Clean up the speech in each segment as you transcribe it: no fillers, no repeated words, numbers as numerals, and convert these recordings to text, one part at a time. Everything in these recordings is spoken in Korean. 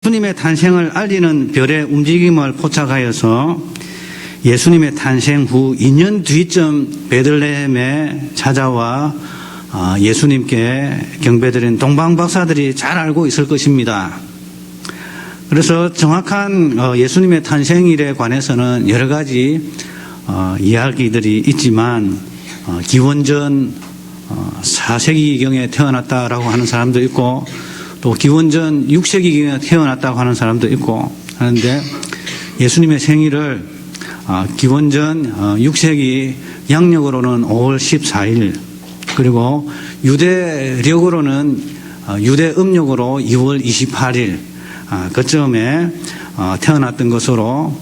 예수님의 탄생을 알리는 별의 움직임을 포착하여서 예수님의 탄생 후 2년 뒤쯤 베들레헴에 찾아와 예수님께 경배드린 동방박사들이 잘 알고 있을 것입니다. 그래서 정확한 예수님의 탄생일에 관해서는 여러 가지 이야기들이 있지만 기원전 4세기경에 태어났다라고 하는 사람도 있고 또 기원전 6세기경에 태어났다고 하는 사람도 있고 하는데 예수님의 생일을 기원전 6세기 양력으로는 5월 14일 그리고 유대력으로는 유대 음력으로 2월 28일 그쯤에 태어났던 것으로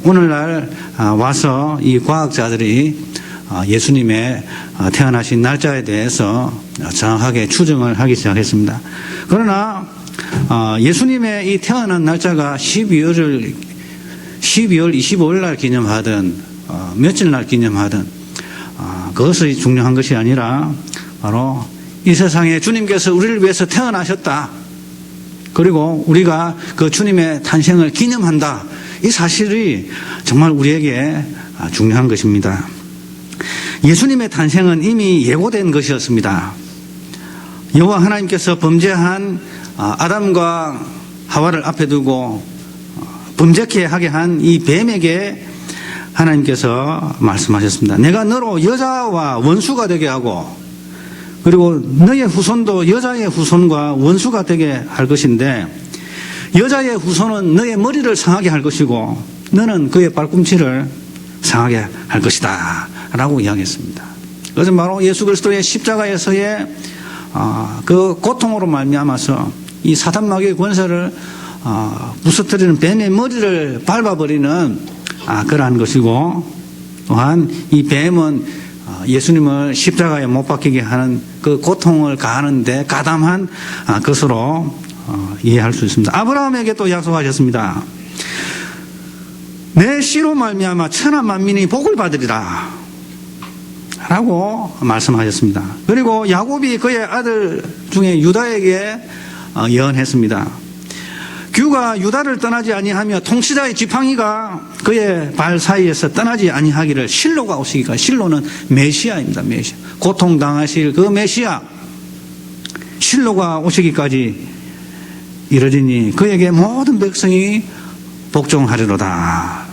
오늘날 와서 이 과학자들이 예수님의 태어나신 날짜에 대해서 정확하게 추정을 하기 시작했습니다. 그러나 예수님의 이 태어난 날짜가 12월 25일 날 기념하든 며칠 날 기념하든 그것이 중요한 것이 아니라 바로 이 세상에 주님께서 우리를 위해서 태어나셨다. 그리고 우리가 그 주님의 탄생을 기념한다. 이 사실이 정말 우리에게 중요한 것입니다. 예수님의 탄생은 이미 예고된 것이었습니다. 여호와 하나님께서 범죄한 아담과 하와를 앞에 두고 범죄케 하게 한 이 뱀에게 하나님께서 말씀하셨습니다. 내가 너로 여자와 원수가 되게 하고 그리고 너의 후손도 여자의 후손과 원수가 되게 할 것인데 여자의 후손은 너의 머리를 상하게 할 것이고 너는 그의 발꿈치를 상하게 할 것이다 라고 이야기했습니다. 그것은 바로 예수 그리스도의 십자가에서의 그 고통으로 말미암아서 이 사단 마귀의 권세를 부서뜨리는 뱀의 머리를 밟아버리는 그러한 것이고 또한 이 뱀은 예수님을 십자가에 못 박히게 하는 그 고통을 가하는데 가담한 것으로 이해할 수 있습니다. 아브라함에게 또 약속하셨습니다. 내 씨로 말미암아 천하 만민이 복을 받으리라 라고 말씀하셨습니다. 그리고 야곱이 그의 아들 중에 유다에게 예언했습니다. 규가 유다를 떠나지 아니하며 통치자의 지팡이가 그의 발 사이에서 떠나지 아니하기를 실로가 오시기까지. 실로는 메시아입니다. 메시아. 고통당하실 그 메시아 실로가 오시기까지 이르리니 그에게 모든 백성이 복종하리로다.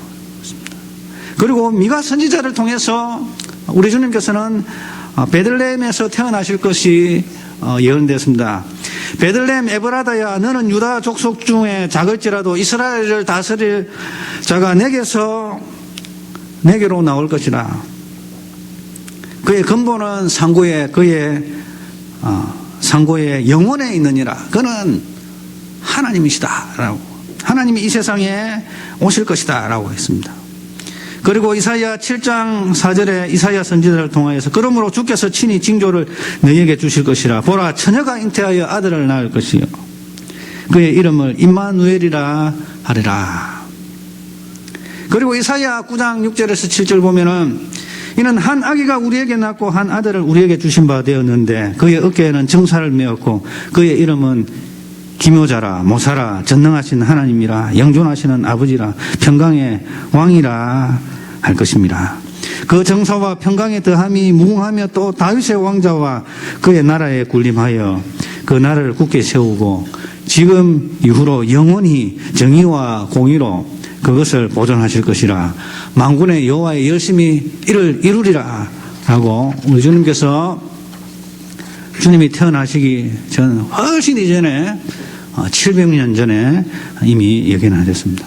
그리고 미가 선지자를 통해서 우리 주님께서는 베들레헴에서 태어나실 것이 예언되었습니다. 베들레헴 에브라다야 너는 유다 족속 중에 작을지라도 이스라엘을 다스릴 자가 내게로 나올 것이라. 그의 근본은 그의 상고의 영혼에 있느니라. 그는 하나님이시다 라고, 하나님이 이 세상에 오실 것이다 라고 했습니다. 그리고 이사야 7장 4절에 이사야 선지자를 통하여서 그러므로 주께서 친히 징조를 너희에게 주실 것이라. 보라 처녀가 잉태하여 아들을 낳을 것이요 그의 이름을 임마누엘이라 하리라. 그리고 이사야 9장 6절에서 7절 보면은 이는 한 아기가 우리에게 낳고 한 아들을 우리에게 주신 바 되었는데 그의 어깨에는 정사를 메었고 그의 이름은 기묘자라 모사라 전능하신 하나님이라 영존하시는 아버지라 평강의 왕이라 할 것입니다. 그 정사와 평강의 더함이 무궁하며 또 다윗의 왕자와 그의 나라에 군림하여 그 나라를 굳게 세우고 지금 이후로 영원히 정의와 공의로 그것을 보존하실 것이라. 만군의 여호와의 열심히 이를 이루리라 하고 우리 주님께서 주님이 태어나시기 전 훨씬 이전에 700년 전에 이미 예견하셨습니다.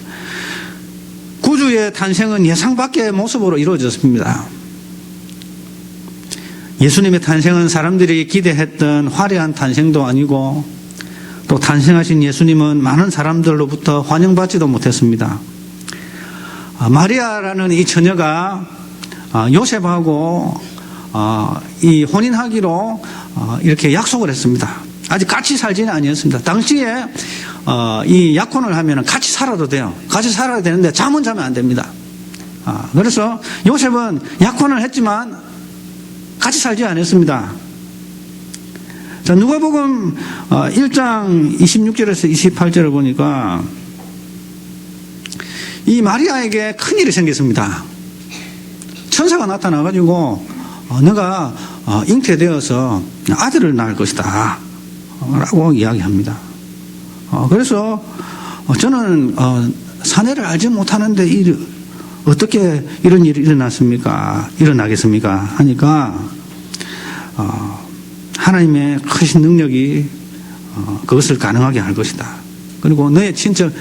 구주의 탄생은 예상 밖의 모습으로 이루어졌습니다. 예수님의 탄생은 사람들이 기대했던 화려한 탄생도 아니고 또 탄생하신 예수님은 많은 사람들로부터 환영받지도 못했습니다. 마리아라는 이 처녀가 요셉하고 이 혼인하기로 이렇게 약속을 했습니다. 아직 같이 살지는 아니었습니다. 당시에 이 약혼을 하면 같이 살아도 돼요. 같이 살아야 되는데 잠은 자면 안 됩니다. 그래서 요셉은 약혼을 했지만 같이 살지 않았습니다. 자, 누가복음 1장 26절에서 28절을 보니까 이 마리아에게 큰일이 생겼습니다. 천사가 나타나가지고 너가 잉태되어서 아들을 낳을 것이다 라고 이야기합니다. 그래서 저는 사내를 알지 못하는데 어떻게 이런 일이 일어나겠습니까 하니까 하나님의 크신 능력이 그것을 가능하게 할 것이다. 그리고 너의 친척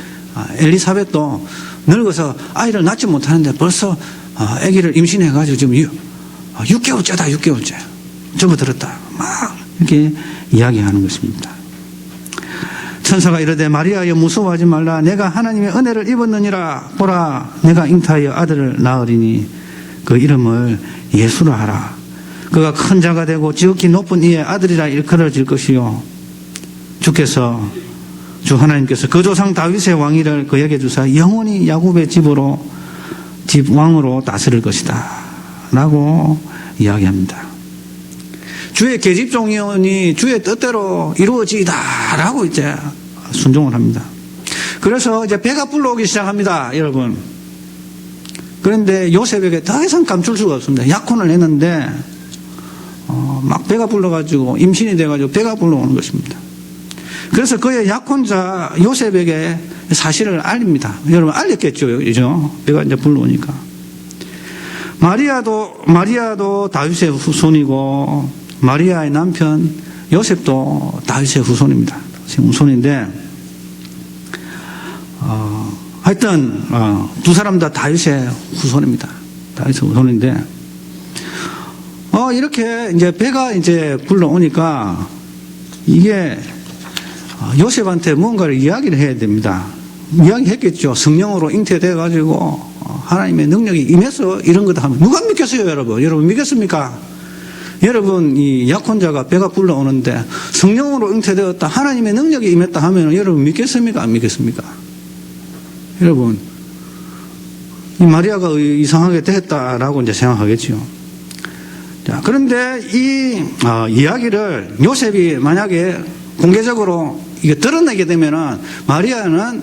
엘리사벳도 늙어서 아이를 낳지 못하는데 벌써 아기를 임신해가지고 지금 6개월째다 6개월째 접어들었다 막 이렇게 이야기하는 것입니다. 천사가 이르되 마리아여 무서워하지 말라. 내가 하나님의 은혜를 입었느니라. 보라 내가 잉타하여 아들을 낳으리니 그 이름을 예수라 하라. 그가 큰 자가 되고 지극히 높은 이의 아들이라 일컬어질 것이요 주께서 주 하나님께서 그 조상 다윗의 왕위를 그에게 주사 영원히 야곱의 집 왕으로 다스릴 것이다 라고 이야기합니다. 주의 계집종이오니 주의 뜻대로 이루어지이다 라고 이제 순종을 합니다. 그래서 이제 배가 불러오기 시작합니다, 여러분. 그런데 요셉에게 더 이상 감출 수가 없습니다. 약혼을 했는데 막 배가 불러가지고 임신이 돼가지고 배가 불러오는 것입니다. 그래서 그의 약혼자 요셉에게 사실을 알립니다. 여러분 알렸겠죠, 그죠? 배가 이제 불러오니까. 마리아도 다윗의 후손이고 마리아의 남편 요셉도 다윗의 후손입니다. 후손인데 하여튼 두 사람 다 다윗의 후손입니다. 다윗의 후손인데 이렇게 이제 배가 이제 불러오니까 이게 요셉한테 뭔가를 이야기를 해야 됩니다. 이야기했겠죠. 성령으로 잉태돼 가지고 하나님의 능력이 임해서 이런 거다 하면 누가 믿겠어요, 여러분? 여러분 믿겠습니까? 여러분 이 약혼자가 배가 불러오는데 성령으로 잉태되었다, 하나님의 능력이 임했다 하면 여러분 믿겠습니까? 안 믿겠습니까? 여러분 이 마리아가 이상하게 됐다라고 이제 생각하겠죠. 자, 그런데 이 이야기를 요셉이 만약에 공개적으로 이게 드러내게 되면은 마리아는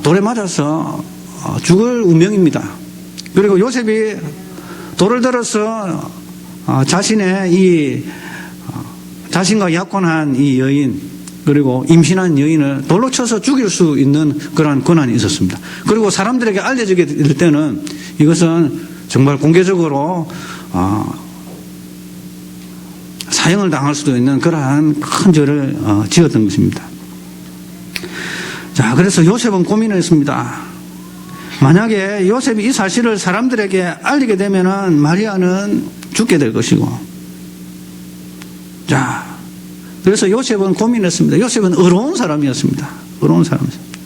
돌에 맞아서 죽을 운명입니다. 그리고 요셉이 돌을 들어서 자신의 자신과 약혼한 이 여인 그리고 임신한 여인을 돌로 쳐서 죽일 수 있는 그러한 권한이 있었습니다. 그리고 사람들에게 알려지게 될 때는 이것은 정말 공개적으로 사형을 당할 수도 있는 그러한 큰 죄를 지었던 것입니다. 자, 그래서 요셉은 고민을 했습니다. 만약에 요셉이 이 사실을 사람들에게 알리게 되면은 마리아는 죽게 될 것이고, 자, 그래서 요셉은 고민했습니다. 요셉은 의로운 사람이었습니다. 의로운 사람이었습니다.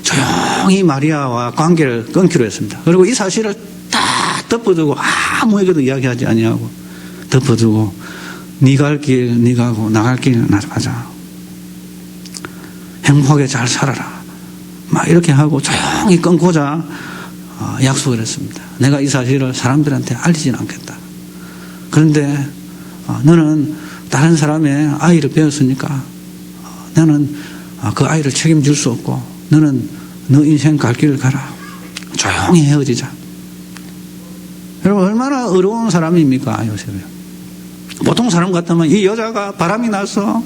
조용히 마리아와 관계를 끊기로 했습니다. 그리고 이 사실을 다 덮어두고 아무에게도 이야기하지 아니하고 덮어두고 네가 갈 길 네가 가고 나갈 길 나가자. 행복하게 잘 살아라. 막 이렇게 하고 조용히 끊고자 약속을 했습니다. 내가 이 사실을 사람들한테 알리지는 않겠다. 그런데 너는 다른 사람의 아이를 배웠으니까 나는 그 아이를 책임질 수 없고 너는 너 인생 갈 길을 가라. 조용히 헤어지자. 여러분 얼마나 어려운 사람입니까, 요셉이. 보통 사람 같으면 이 여자가 바람이 나서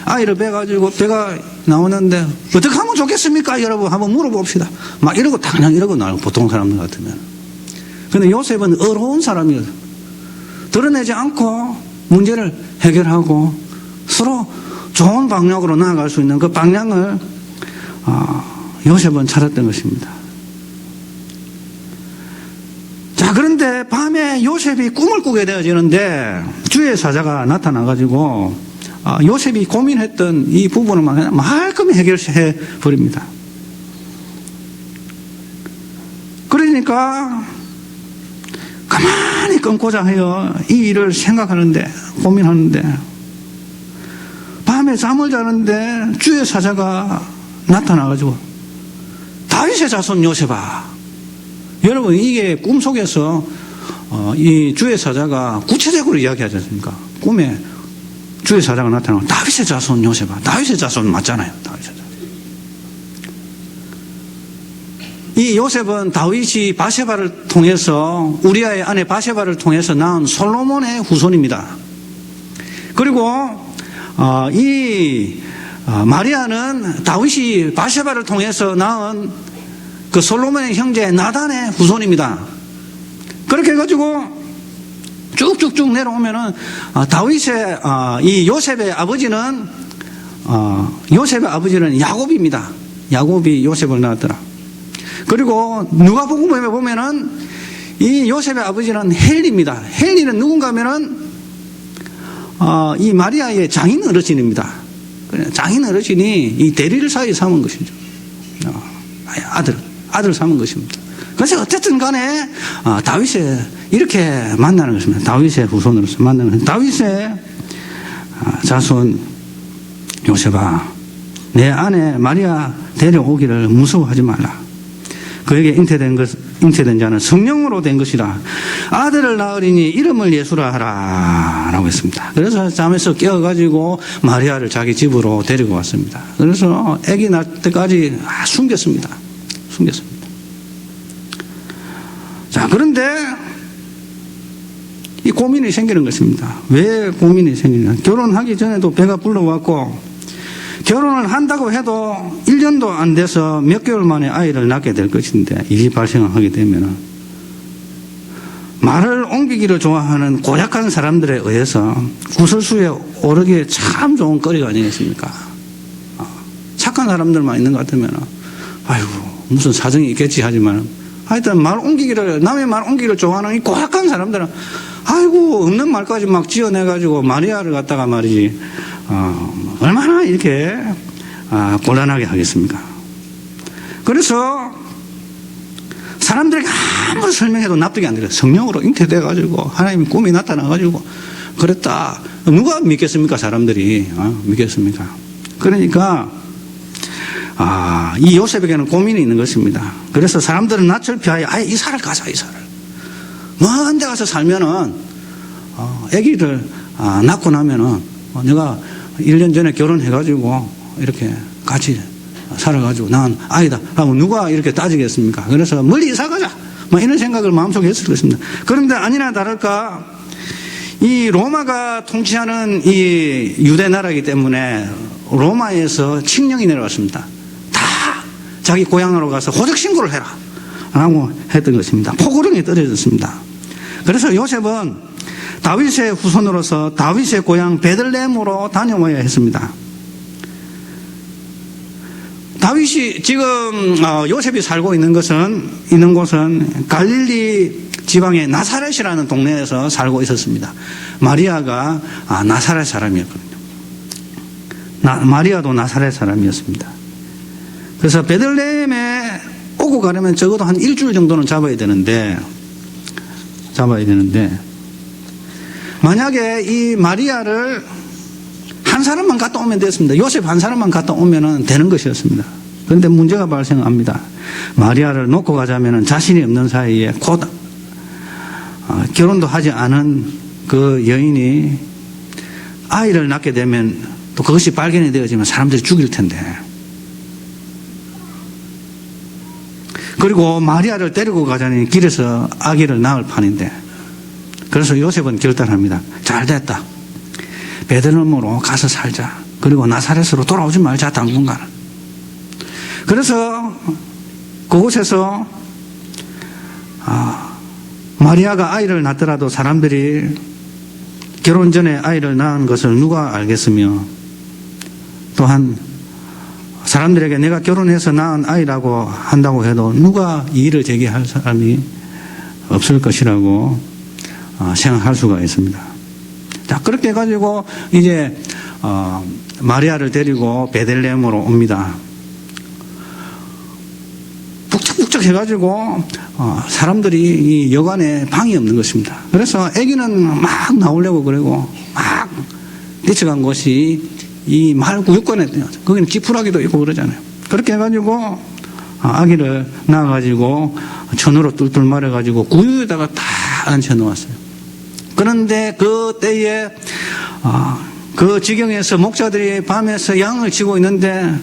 아이를 배가지고 배가 나오는데 어떻게 하면 좋겠습니까, 여러분? 한번 물어봅시다. 막 이러고 당장 이러고 나와요, 보통 사람들 같으면. 그런데 요셉은 어려운 사람이에요. 드러내지 않고 문제를 해결하고 서로 좋은 방향으로 나아갈 수 있는 그 방향을 요셉은 찾았던 것입니다. 자, 그런데 밤에 요셉이 꿈을 꾸게 되어지는데 주의 사자가 나타나가지고 요셉이 고민했던 이 부분을 말끔히 해결해 버립니다. 그러니까 가만히 끊고자 하여 이 일을 생각하는데 고민하는데 밤에 잠을 자는데 주의 사자가 나타나가지고 다윗의 자손 요셉아. 여러분 이게 꿈속에서 이 주의 사자가 구체적으로 이야기하지 않습니까? 꿈에 주의 사자가 나타나고 다윗의 자손 요셉아. 다윗의 자손 맞잖아요. 다윗의 자손. 이 요셉은 다윗이 바세바를 통해서 우리아의 아내 바세바를 통해서 낳은 솔로몬의 후손입니다. 그리고 마리아는 다윗이 바세바를 통해서 낳은 그 솔로몬의 형제 나단의 후손입니다. 그렇게 해가지고 쭉쭉쭉 내려오면은 다윗의 이 요셉의 아버지는 야곱입니다. 야곱이 요셉을 낳았더라. 그리고 누가복음에 보면은 이 요셉의 아버지는 헬리입니다. 헬리는 누군가 하면은 이 마리아의 장인 어르신입니다. 장인 어르신이 이 대리를 사이에 삼은 것이죠. 아들 삼은 것입니다. 그래서 어쨌든 간에 다윗의 이렇게 만나는 것입니다. 다윗의 후손으로서 만나는 것입니다. 다윗의 자손 요셉아, 내 아내 마리아 데려오기를 무서워하지 말라. 그에게 잉태된 자는 성령으로 된 것이라. 아들을 낳으리니 이름을 예수라 하라 라고 했습니다. 그래서 잠에서 깨어가지고 마리아를 자기 집으로 데리고 왔습니다. 그래서 아기 낳을 때까지 숨겼습니다. 자, 그런데 이 고민이 생기는 것입니다. 왜 고민이 생기냐? 결혼하기 전에도 배가 불러왔고, 결혼을 한다고 해도 1년도 안 돼서 몇 개월 만에 아이를 낳게 될 것인데, 일이 발생하게 되면 말을 옮기기를 좋아하는 고약한 사람들에 의해서 구설수에 오르기에 참 좋은 거리가 아니겠습니까? 착한 사람들만 있는 것 같으면 아이고 무슨 사정이 있겠지 하지만, 하여튼 남의 말 옮기기를 좋아하는 이 고약한 사람들은 아이고 없는 말까지 막 지어내가지고 마리아를 갖다가 말이지 얼마나 이렇게 곤란하게 하겠습니까? 그래서 사람들에게 아무리 설명해도 납득이 안 돼요. 성령으로 잉태돼가지고 하나님 꿈이 나타나가지고 그랬다. 누가 믿겠습니까? 사람들이 믿겠습니까? 그러니까 이 요셉에게는 고민이 있는 것입니다. 그래서 사람들은 낯을 피하여 아예 이사를 가자. 이사를 먼 데 가서 살면은 아기를 낳고 나면은 내가 1년 전에 결혼해가지고 이렇게 같이 살아가지고 난 아이다 하고 누가 이렇게 따지겠습니까? 그래서 멀리 이사 가자 이런 생각을 마음속에 했을 것입니다. 그런데 아니나 다를까 이 로마가 통치하는 이 유대 나라이기 때문에 로마에서 칙령이 내려왔습니다. 다 자기 고향으로 가서 호적 신고를 해라 라고 했던 것입니다. 포고령이 떨어졌습니다. 그래서 요셉은 다윗의 후손으로서 다윗의 고향 베들레헴으로 다녀와야 했습니다. 다윗이 지금 요셉이 살고 있는 곳은 갈릴리 지방의 나사렛이라는 동네에서 살고 있었습니다. 마리아가 나사렛 사람이었거든요. 마리아도 나사렛 사람이었습니다. 그래서 베들레헴에 오고 가려면 적어도 한 일주일 정도는 잡아야 되는데 만약에 이 마리아를 한 사람만 갔다 오면 됐습니다. 요셉 한 사람만 갔다 오면 되는 것이었습니다. 그런데 문제가 발생합니다. 마리아를 놓고 가자면 자신이 없는 사이에 곧 결혼도 하지 않은 그 여인이 아이를 낳게 되면 또 그것이 발견이 되어지면 사람들이 죽일 텐데, 그리고 마리아를 데리고 가자니 길에서 아기를 낳을 판인데, 그래서 요셉은 결단합니다. 잘 됐다. 베들레헴으로 가서 살자. 그리고 나사렛으로 돌아오지 말자, 당분간은. 그래서 그곳에서 마리아가 아이를 낳더라도 사람들이 결혼 전에 아이를 낳은 것을 누가 알겠으며, 또한 사람들에게 내가 결혼해서 낳은 아이라고 한다고 해도 누가 이의를 제기할 사람이 없을 것이라고 생각할 수가 있습니다. 자, 그렇게 해가지고 이제 마리아를 데리고 베들레헴으로 옵니다. 북적북적 해가지고 사람들이 이 여관에 방이 없는 것입니다. 그래서 아기는 막 나오려고 그러고 막 뛰쳐간 곳이 이 마을 구유권에 거기는 지푸라기도 있고 그러잖아요. 그렇게 해가지고 아기를 낳아가지고 천으로 뚫뚫 말아가지고 구유에다가 다 앉혀 놓았어요. 그런데 그 때에 그 지경에서 목자들이 밤에서 양을 치고 있는데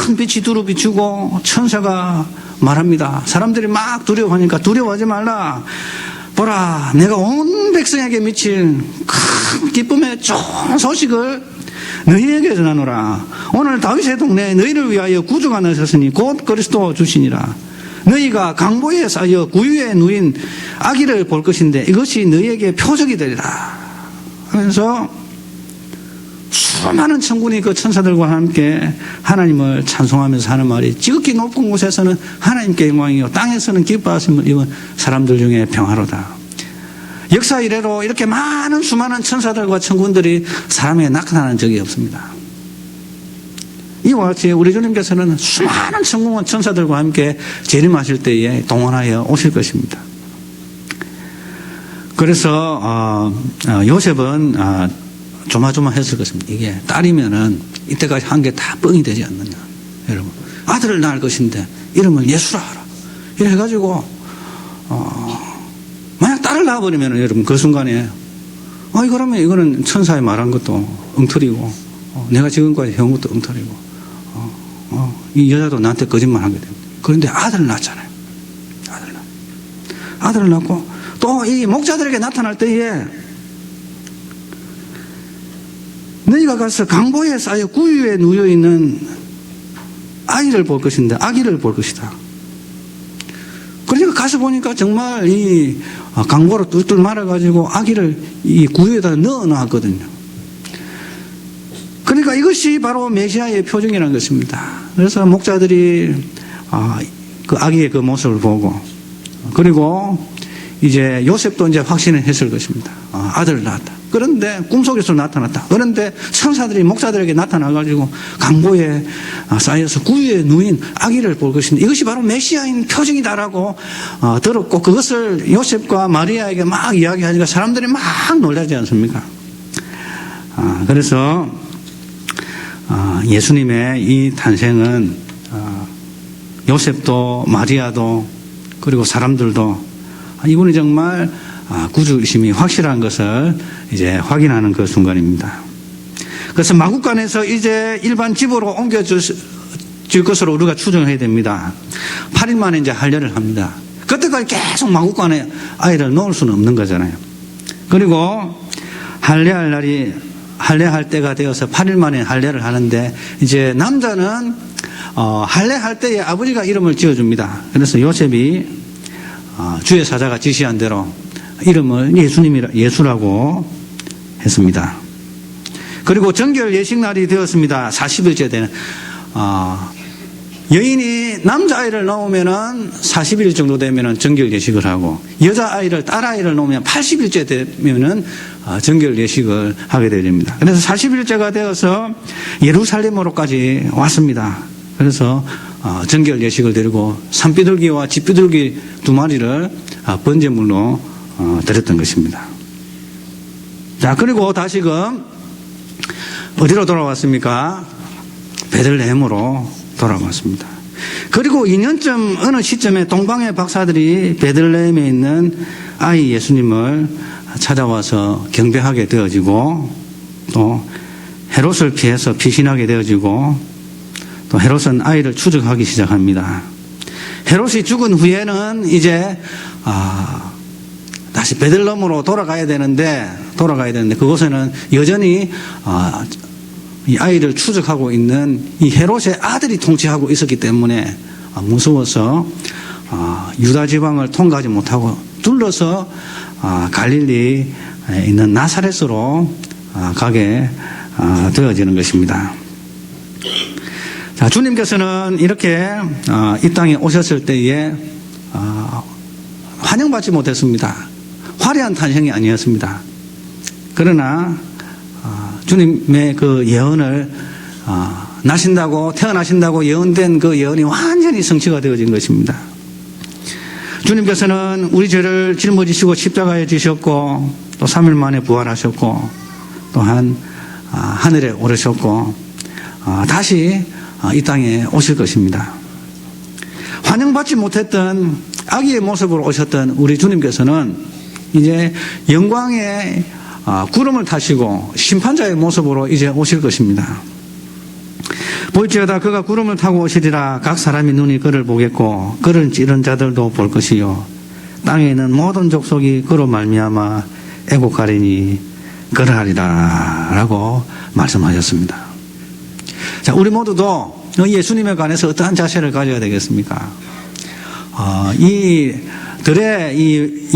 큰 빛이 두루 비추고 천사가 말합니다. 사람들이 막 두려워하니까 두려워하지 말라. 보라, 내가 온 백성에게 미칠 큰 기쁨의 좋은 소식을 너희에게 전하노라. 오늘 다윗의 동네에 너희를 위하여 구주가 나셨으니 곧 그리스도 주시니라. 너희가 강보에 쌓여 구유에 누인 아기를 볼 것인데 이것이 너희에게 표적이 되리라. 하면서 수많은 천군이 그 천사들과 함께 하나님을 찬송하면서 하는 말이 지극히 높은 곳에서는 하나님께 영광이요 땅에서는 기뻐하심을 입은 사람들 중에 평화로다. 역사 이래로 이렇게 많은 수많은 천사들과 천군들이 사람에게 나타나는 적이 없습니다. 이와 같이 우리 주님께서는 수많은 천군과 천사들과 함께 재림하실 때에 동원하여 오실 것입니다. 그래서 요셉은 조마조마했을 것입니다. 이게 딸이면은 이때까지 한 게 다 뻥이 되지 않느냐. 여러분, 아들을 낳을 것인데 이름을 예수라 하라. 이래 해가지고 만약 딸을 낳아버리면은 여러분 그 순간에 그러면 이거는 천사의 말한 것도 엉터리고 내가 지금까지 해온 것도 엉터리고 이 여자도 나한테 거짓말하게 됩니다. 그런데 아들을 낳았잖아요. 아들을 낳고 또 이 목자들에게 나타날 때에 너희가 가서 강보에 쌓여 구유에 누워 있는 아기를 볼 것이다. 그러니까 가서 보니까 정말 이 강보로 뚫뚫 말아가지고 아기를 이 구유에다 넣어 놨거든요. 그러니까 이것이 바로 메시아의 표징이라는 것입니다. 그래서 목자들이 그 아기의 그 모습을 보고 그리고 이제 요셉도 이제 확신을 했을 것입니다. 아들을 낳았다. 그런데 꿈속에서 나타났다. 그런데 천사들이 목자들에게 나타나가지고 강보에 쌓여서 구유에 누인 아기를 볼 것인데 이것이 바로 메시아인 표징이다라고 들었고 그것을 요셉과 마리아에게 막 이야기하니까 사람들이 막 놀라지 않습니까? 그래서 예수님의 이 탄생은 요셉도 마리아도 그리고 사람들도 이분이 정말 구주심이 확실한 것을 이제 확인하는 그 순간입니다. 그래서 마국간에서 이제 일반 집으로 옮겨질 것으로 우리가 추정해야 됩니다. 8일 만에 이제 할례를 합니다. 그때까지 계속 마국간에 아이를 놓을 수는 없는 거잖아요. 그리고 할례할 때가 되어서 8일 만에 할례를 하는데 이제 남자는 할례할 때에 아버지가 이름을 지어줍니다. 그래서 요셉이 주의 사자가 지시한 대로 이름을 예수라고 했습니다. 그리고 정결 예식날이 되었습니다. 40일째 되는 여인이 남자아이를 낳으면은 40일 정도 되면은 정결 예식을 하고 여자아이를 딸아이를 낳으면 80일째 되면은 정결 예식을 하게 됩니다. 그래서 40일째가 되어서 예루살렘으로까지 왔습니다. 그래서 정결 예식을 드리고 산비둘기와 집비둘기 2마리를 번제물로 드렸던 것입니다. 자, 그리고 다시금 어디로 돌아왔습니까? 베들레헴으로 돌아왔습니다. 그리고 2년쯤 어느 시점에 동방의 박사들이 베들레헴에 있는 아이 예수님을 찾아와서 경배하게 되어지고 또 헤롯을 피해서 피신하게 되어지고 또 헤롯은 아이를 추적하기 시작합니다. 헤롯이 죽은 후에는 이제 다시 베들레헴으로 돌아가야 되는데 그곳에는 여전히 이 아이를 추적하고 있는 이 헤롯의 아들이 통치하고 있었기 때문에 무서워서 유다 지방을 통과하지 못하고 둘러서 갈릴리에 있는 나사렛으로 가게 되어지는 것입니다. 자, 주님께서는 이렇게 이 땅에 오셨을 때에 환영받지 못했습니다. 화려한 탄생이 아니었습니다. 그러나 주님의 그 예언을 태어나신다고 예언된 그 예언이 완전히 성취가 되어진 것입니다. 주님께서는 우리 죄를 짊어지시고 십자가에 지셨고 또 3일 만에 부활하셨고 또한 하늘에 오르셨고 다시 이 땅에 오실 것입니다. 환영받지 못했던 아기의 모습으로 오셨던 우리 주님께서는 이제 영광의 구름을 타시고 심판자의 모습으로 이제 오실 것입니다. 볼지어다 그가 구름을 타고 오시리라. 각 사람이 눈이 그를 보겠고 그를 찌른 자들도 볼 것이요 땅에 있는 모든 족속이 그로 말미암아 애곡하리니 그러하리라 라고 말씀하셨습니다. 자, 우리 모두도 예수님에 관해서 어떠한 자세를 가져야 되겠습니까? 이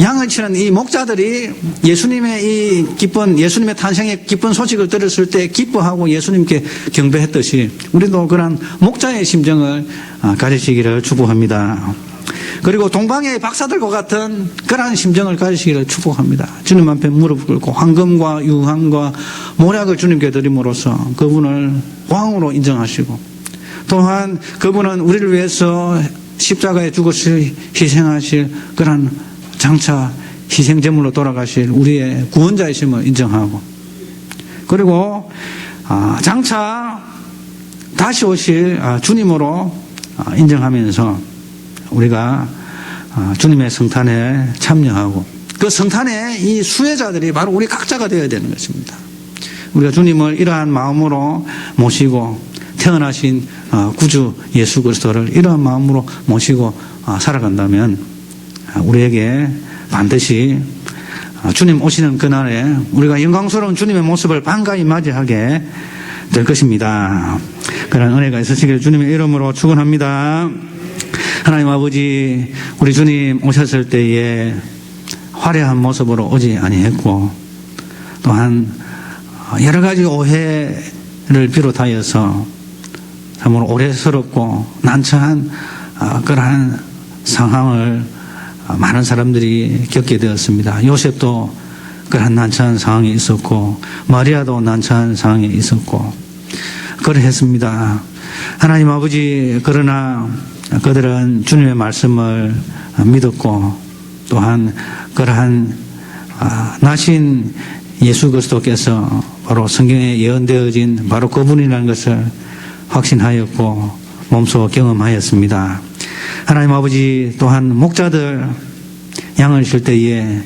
양을 치는 이 목자들이 예수님의 예수님의 탄생의 기쁜 소식을 들었을 때 기뻐하고 예수님께 경배했듯이 우리도 그런 목자의 심정을 가지시기를 축복합니다. 그리고 동방의 박사들과 같은 그러한 심정을 가지시기를 축복합니다. 주님 앞에 무릎 꿇고 황금과 유황과 모략을 주님께 드림으로써 그분을 왕으로 인정하시고 또한 그분은 우리를 위해서 십자가에 죽으실 희생하실 그런 장차 희생제물로 돌아가실 우리의 구원자이심을 인정하고 그리고 장차 다시 오실 주님으로 인정하면서 우리가 주님의 성탄에 참여하고 그 성탄의 이 수혜자들이 바로 우리 각자가 되어야 되는 것입니다. 우리가 주님을 이러한 마음으로 모시고 태어나신 구주 예수 그리스도를 이러한 마음으로 모시고 살아간다면 우리에게 반드시 주님 오시는 그날에 우리가 영광스러운 주님의 모습을 반가이 맞이하게 될 것입니다. 그런 은혜가 있으시길 주님의 이름으로 축원합니다. 하나님 아버지, 우리 주님 오셨을 때에 화려한 모습으로 오지 아니했고 또한 여러 가지 오해를 비롯하여서 참으로 오래스럽고 난처한 그러한 상황을 많은 사람들이 겪게 되었습니다. 요셉도 그러한 난처한 상황에 있었고 마리아도 난처한 상황에 있었고 그러했습니다. 하나님 아버지, 그러나 그들은 주님의 말씀을 믿었고 또한 그러한 나신 예수 그리스도께서 바로 성경에 예언되어진 바로 그분이라는 것을 확신하였고 몸소 경험하였습니다. 하나님 아버지, 또한 목자들 양을 칠 때에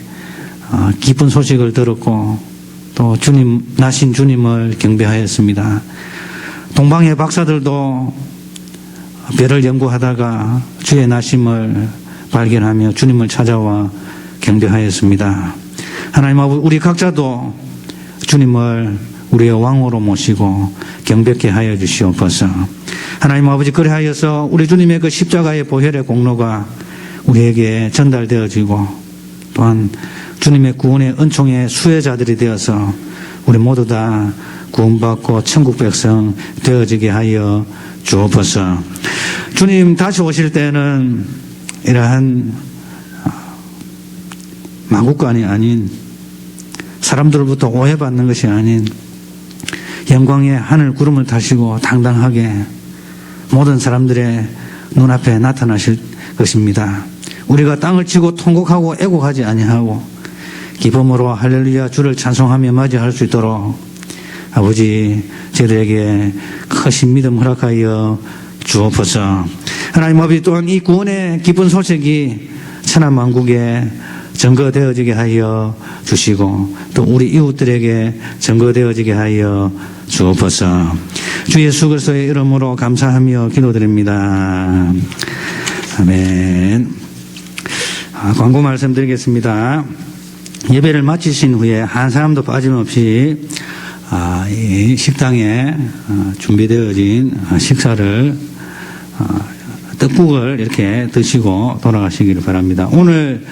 기쁜 소식을 들었고 또 나신 주님을 경배하였습니다. 동방의 박사들도 별을 연구하다가 주의 나심을 발견하며 주님을 찾아와 경배하였습니다. 하나님 아버지, 우리 각자도 주님을 우리의 왕으로 모시고 경배케 하여 주시옵소서. 하나님 아버지, 그래하여서 우리 주님의 그 십자가의 보혈의 공로가 우리에게 전달되어지고 또한 주님의 구원의 은총의 수혜자들이 되어서 우리 모두 다 구원받고 천국 백성 되어지게 하여 주옵소서. 주님 다시 오실 때는 이러한 마구간이 아닌 사람들로부터 오해받는 것이 아닌 영광의 하늘 구름을 타시고 당당하게 모든 사람들의 눈앞에 나타나실 것입니다. 우리가 땅을 치고 통곡하고 애곡하지 아니하고 기쁨으로 할렐루야 주를 찬송하며 맞이할 수 있도록 아버지, 저희들에게 크신 믿음 허락하여 주옵소서. 하나님 아버지, 또한 이 구원의 기쁜 소식이 천하만국에 증거되어지게 하여 주시고 또 우리 이웃들에게 증거되어지게 하여 주옵소서. 주 예수 그리스도의 이름으로 감사하며 기도드립니다. 아멘. 광고 말씀드리겠습니다. 예배를 마치신 후에 한 사람도 빠짐없이 이 식당에 준비되어진 식사를 떡국을 이렇게 드시고 돌아가시기를 바랍니다. 오늘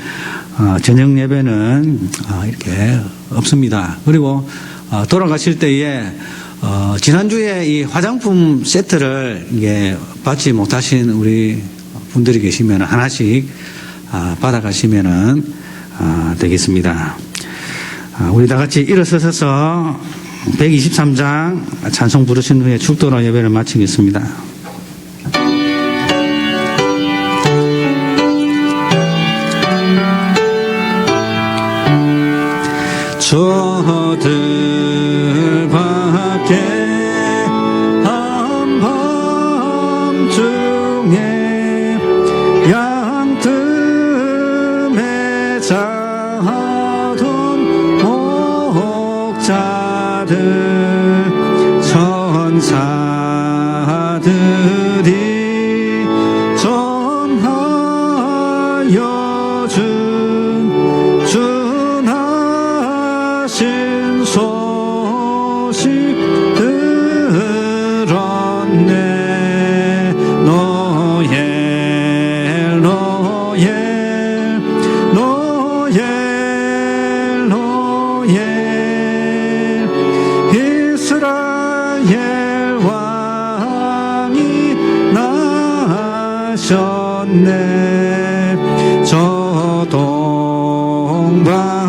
저녁 예배는 이렇게 없습니다. 그리고 돌아가실 때에 지난주에 이 화장품 세트를 이게 받지 못하신 우리 분들이 계시면 하나씩 받아가시면 되겠습니다. 우리 다 같이 일어서서 123장 찬송 부르신 후에 축도로 예배를 마치겠습니다. 저들 밖에 한밤중에 양틈에 자던 하셨네. 저 동방